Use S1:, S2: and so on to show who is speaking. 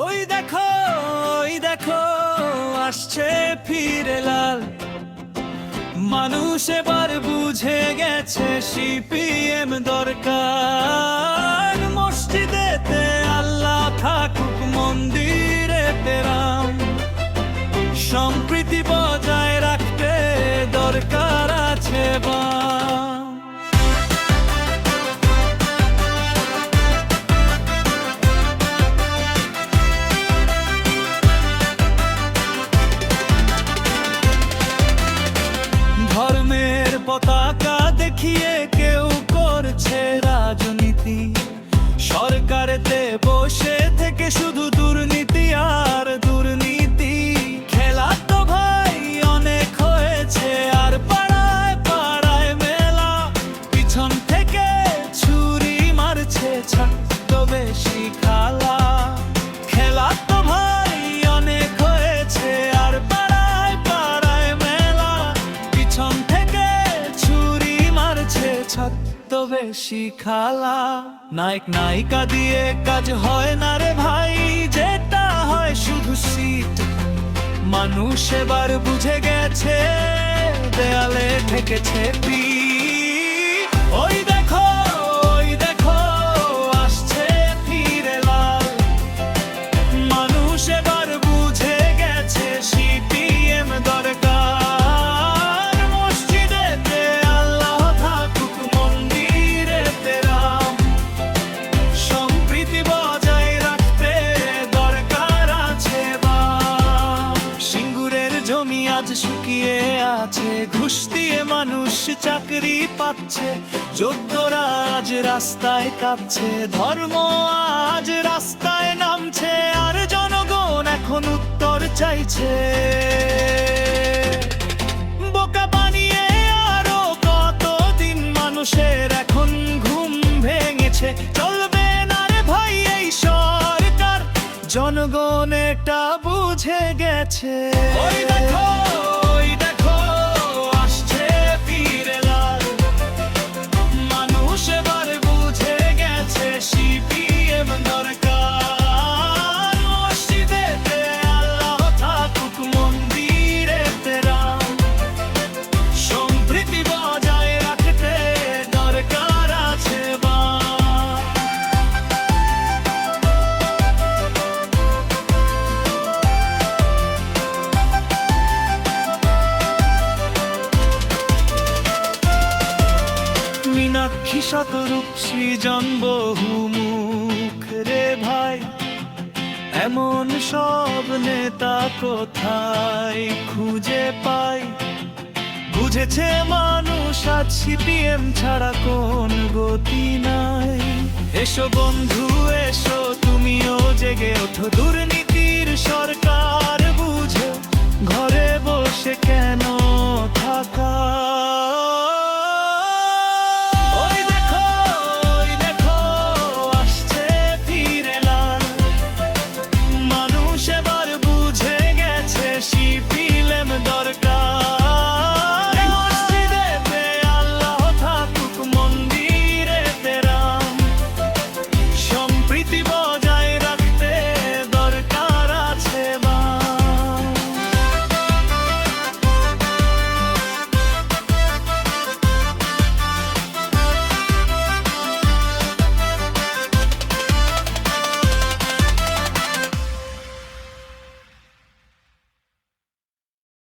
S1: ওই দেখো আসছে ফিরে লাল। মানুষ এবার বুঝে গেছে সিপিএম দরকার। মসজিদেতে আল্লাহ থাকুক, মন্দিরেতে রাম। সম্প্রীতি বজায় রাখতে দরকার আছে বাম। ধর্মের পতাকা দেখিয়ে কেউ করছে রাজনীতি। সরকারেতে বসে থেকে শুধু দুর্নীতি আর দুর্নীতি। খেলা তো ভাই অনেক হয়েছে, আর পাড়ায় পাড়ায় মেলা। পিছন থেকে ছুরি মারছে ছদ্মবেশী খালা। খেলা তো ভাই অনেক হয়েছে, আর পাড়ায় পাড়ায় মেলা। পিছন থেকে ছুরি মারছে ছদ্মবেশী খালা। নায়ক নায়িকা দিয়ে কাজ হয় না রে ভাই, যেটা হয় শুধু সিট। মানুষ এবার বুঝে গেছে, দেয়ালে ঠেকেছে পিঠ। ওই দেখো আসছে ফিরে লাল। মানুষ এবার বুঝে গেছে সিপিএম দরকার। মসজিদেতে আল্লাহ থাকুক, মন্দিরেতে রাম। সম্প্রীতি বজায় রাখতে দরকার আছে বাম। সিঙ্গুরের জমি আজ শুকিয়ে আছে, ঘুষ দিয়ে মানুষ চাকরি পাচ্ছে। যোদ্ধরা আজ রাস্তায় কাঁপছে, ধর্ম আজ রাস্তায় নামছে। আর জনগণ এখন উত্তর চাইছে। বোকা বানিয়ে আরো কতদিন মানুষের এখন ঘুম ভেঙেছে। চলবে না রে ভাই এই সরকার, জনগণ এটা বুঝে গেছে। ওই দেখো আসছে ফিরে লাল। মানুষ এবার বুঝে গেছে সিপিএম দরকার। মসজিদেতে আল্লাহ থাকুক, মন্দিরেতে রাম। সম্প্রীতি বজায় রাখতে দরকার আছে বাম। মীনাক্ষী শতরূপ সৃজন বহুমুখ রে ভাই। এমন সব নেতা কোথায় খুঁজে পাই? বুঝেছে মানুষ আজ সিপিএম ছাড়া কোন গতি নাই। এসো বন্ধু এসো